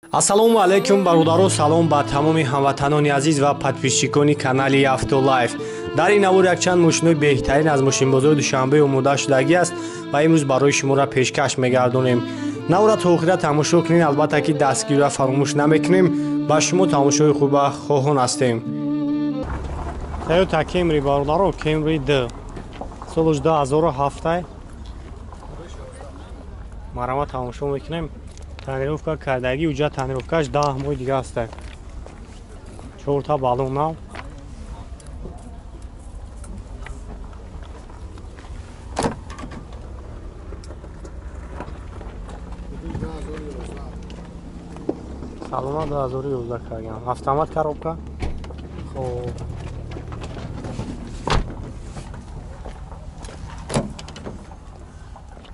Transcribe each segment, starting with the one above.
Ассалому алайкум бародаро, салом ба тамоми ҳамватанони азиз ва подписчикони канали Автолайф. Дар ин аввор якчанд мошинои беҳтарин аз мошинбозои Душанбе омода шудагӣ аст ва имрӯз барои шуморо пешкаш мегардонем. Навро то охира тамошо кунед, албатта ки дастгирро фаромӯш намекунем. Ба шумо тамошои хуба хоҳон ҳастем. Toyota Camry бародаро, Camry D. Солаш 2007. Марама тамошо мекунем. Тонировка кардагӣ, уҷа тонировкаш 10 моҳи дига аст. 4 та балон нав. Салона 2011 кардам. Автомат коробка. Хоб.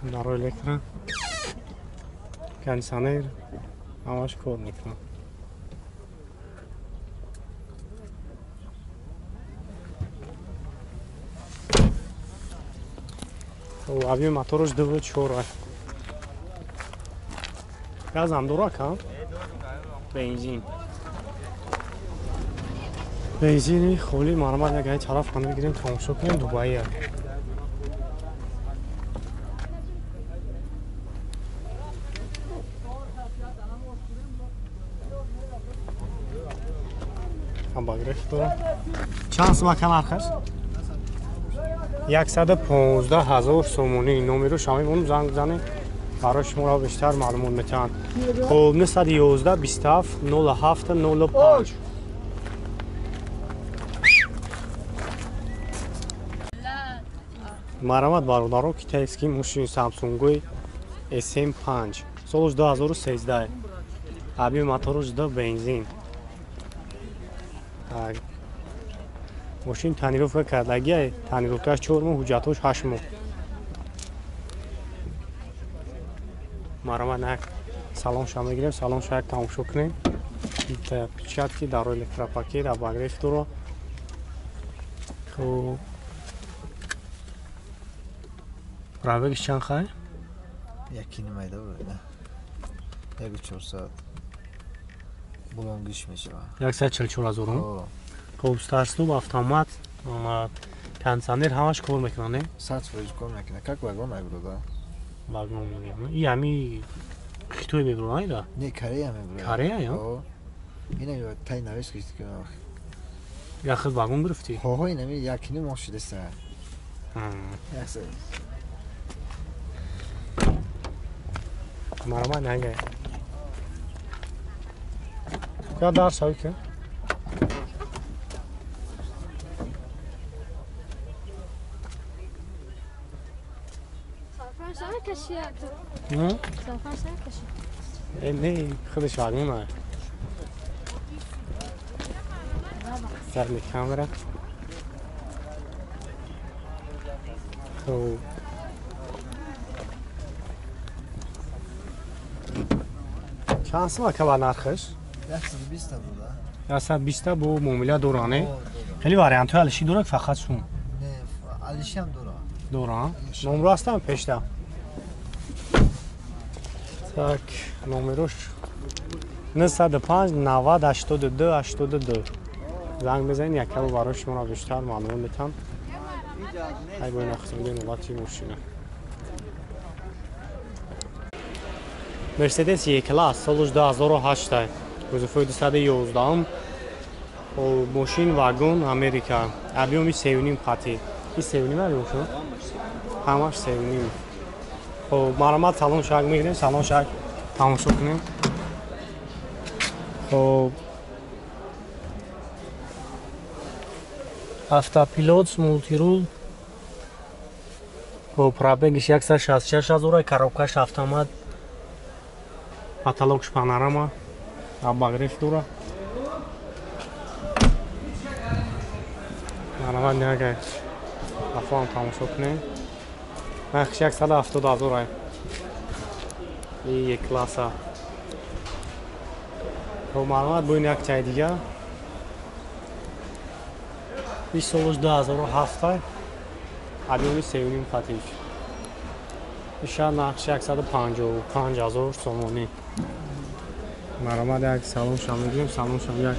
Даро электро. Кондиционер ҳамаш кор мекунад. Объем мотораш 2.4. Газ ҳам дорад кам? Бензин. Бензини холӣ маромад як ай тараф ҳам бигирем тамошо кунем Дубайя. Чанд сумака нархаш? 115,000 сомонӣ. Номеро шамаи занг бизанед. Барои шуморо бештар маълумот метаванд. Хоб 911 27 07 05. Маромад бародаро, китайский мошини Samsung SM5. Солаш 2013. Объем мотораш да бензин. Мошин тонировка кардагӣ, тонировкаш 4 моҳ, ҳуҷҷатош 8 моҳ. Маромад як салонша мегирем, салонша як тамошо кунем. Ин печатки даро электропакет, обогрев доро. Хоб. Пробегиш чанд хай? 1.9 буд. 1400. Булонгиш мешавад. 144,000. Хоб, старт-стоп, автомат, кондиционер ҳамаш кор мекунад, не? 100% кор мекунад. Как вагон мебурад? Вагон мебурад. И ҳами Хитой мебурад, не? Не, Корея мебурад. Корея, ё? Ина тай навиш кисти ки. Я ход вагон гирифтӣ? Ҳо, ина ми 1.9 моҳ шудаста. Яхса. Маромад нага. Я дар шавӣ ки? Не, худаш вагон. Задни камера. Хоб. Чанд сумака ба нархаш? 120 буд. 120 бо муомила дорад, не? Хеле вариантҳои алиши дорад, фақат сум? Не, алиши ҳам дорад. Номеро ҳастам пешта? Так, номерош 905 90 82 82. Занг бизанед, як кабо барои шуморо бештар маълумот метавам. Ай бои нахусиди нувбати мошина. Mercedes E-Class солаш 2008. Кузовои 211. Мошин вагон Америка. Объеми 3.5 пати. И 3.5 объем шо? Ҳамаш 3.5. Хоб, маромад салон шак мегирем, салон шак тамошо кунем. Хоб. Автопилот мултирул. Хоб, пробегиш 166,000, коробкаш автомат. Потолокш панорама. Обогрев дора. Маромад нага. Афон тамошо кунем. Нархш 170,000. И класса. Хоб, маълумот боин як чай дига. 2007. объеми 3.5 патиш. Иша нақш 155,000 сомонӣ. مرامد یک سالن شام میگیریم سالن شام یک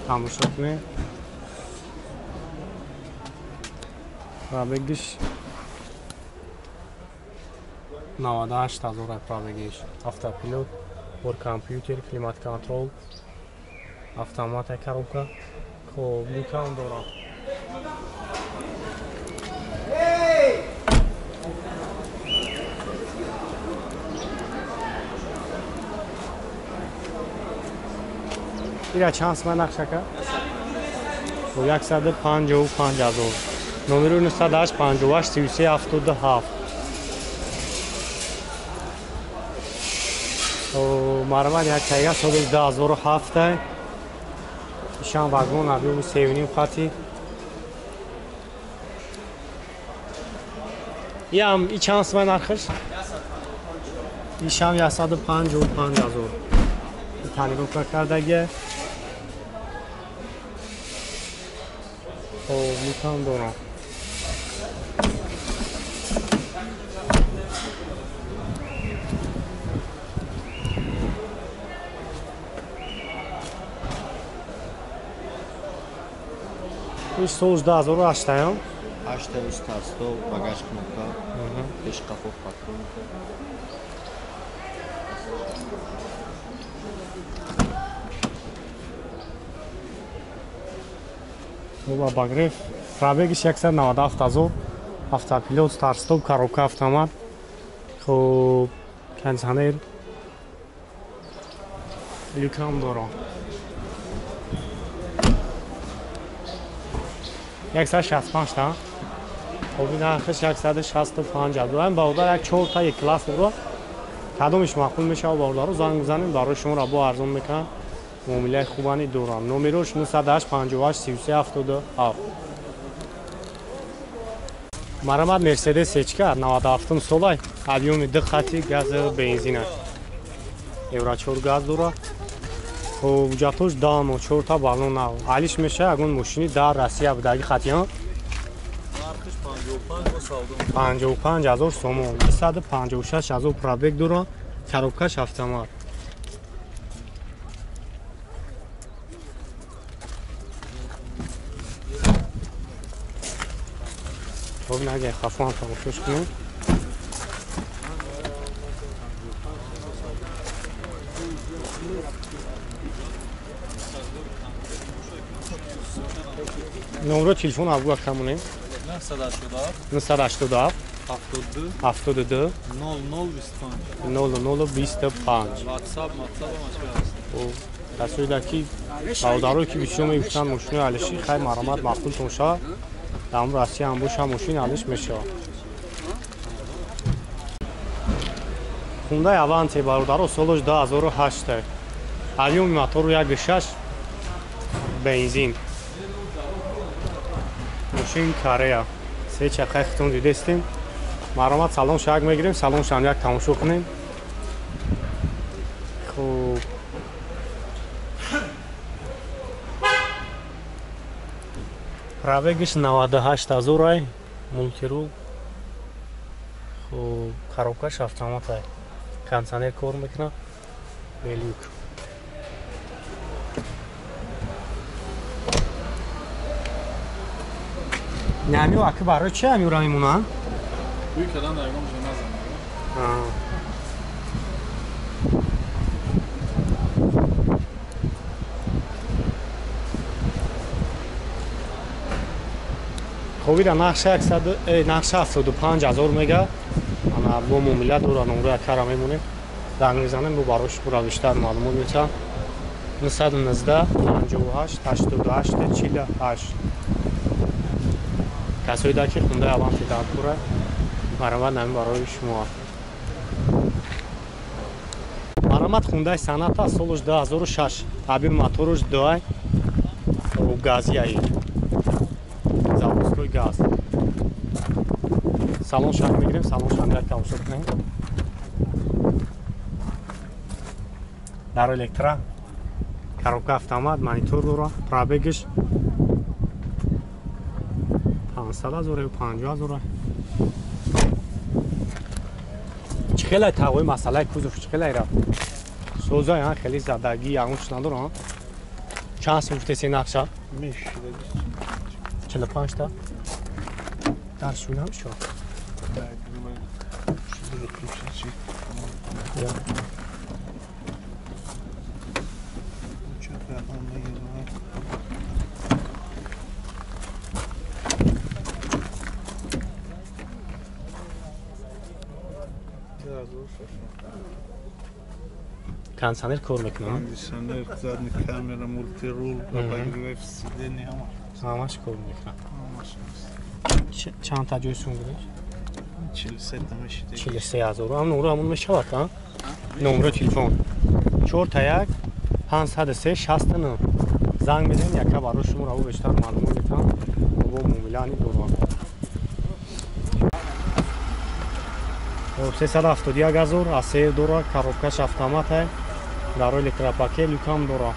تماشا کنیم و بگیش 98,000 را بگیش автопилот بر کامپیوتر کلیمات کنترل автомат коробка خب میکنم دارم ایرا چند سمه نقشه کرد؟ و 155,000 نومرو 908 58 33 77 و مرمد یک تایگه سال 2007 ایشان واگون ابیو سیونیم خطی ای چند سمه نرخش؟ ایشان 155,000 تنگو کردگه خب میکنم دارم ایش سوز 2008 هم 8 старстов, багаж кнопка, пеш кафов патронка. Була багриф. Пробегиш 197,000. Автопилот, старт-стоп, коробка автомат. Хоб кондиционер. Люкам дорам. 165 та. خب این نرخش 165 هم باردار یک 4 تا یک کلاس رو کدومش معقول میشه و باردار رو زنگ بزنیم برای شما را با ارزون میکنم معامله خوبانی دوران نومروش 908 58 33 77 مرمد مرسدس اچکا 97 سالای объем دقتی گاز بنزین евро 4 گاز دورا خب جاتوش دام و 4 تا بالون ав алиш میشه اگون ماشینی در روسیه بودگی خطی ها 55,000 сомон 256,000 пробег дора коробкаш автомат خب نگه خفان فراموش کنیم نمره تلفن ابو کمونه 987 72 0025 تصویردکی باودارو که بیشتر میبینن ماشین علشی خیلی مرامت مقبول تونشا دام راسی هم باشه ماشین علش میشه خونده اوانتی باودارو سالش 2008 объем موتور 1.6 بنزین ماشین کاریا سه چرخه ختون دیدستیم مرامت سالن شاگ میگیریم سالن شام یک تماشا کنیم خوب пробегиш 98,000 мультирул خوب коробкаш автомат кондиционер кор мекунад белюк نمیو اکی برای چه همی را میمونن؟ توی کلان درگاه میشه نزن خوبی را نقشه 75,000 میگه اما با مومیلت او را نمره اکی را میمونه زنگ میزنیم با باروش برا بیشتر معلومات میتونم 919 58 88 48 کسایی در که خونده اوان فیدار کوره مرامت نمی برای شما مرامت خونده سنت ها سالش 2006 объем موتورش 2 و گازی ای заводской газ салон шам мегирем салон шам як тавсо кунем дар электро коробка автомат монитор дора пробегиш 500,000 50,000 چخیلی تاوی مسئله کوزوف چخیلی را سوزای ها خیلی زدگی یعنیش ندارم. چند سوخته سی نقشه؟ میشه 45 تا. در شون هم شد. یا. کانسانر کار میکنم. کاندیشنر زدن کامera مولتی رول و بگیرف سیدنی همش کار میکنم. چند تا جویسون بودش؟ 43 تامشی 43,000 هم نمره همون میشود ها؟ نمره تلفن 4 تا 1 503 69 زنگ بزن یکا برای شما رو بیشتر معلومات میتونم با موبیلانی دوران 371,000 از 3 دورا کاروبکش автомат در روی الکتروپاکی لوکام دورا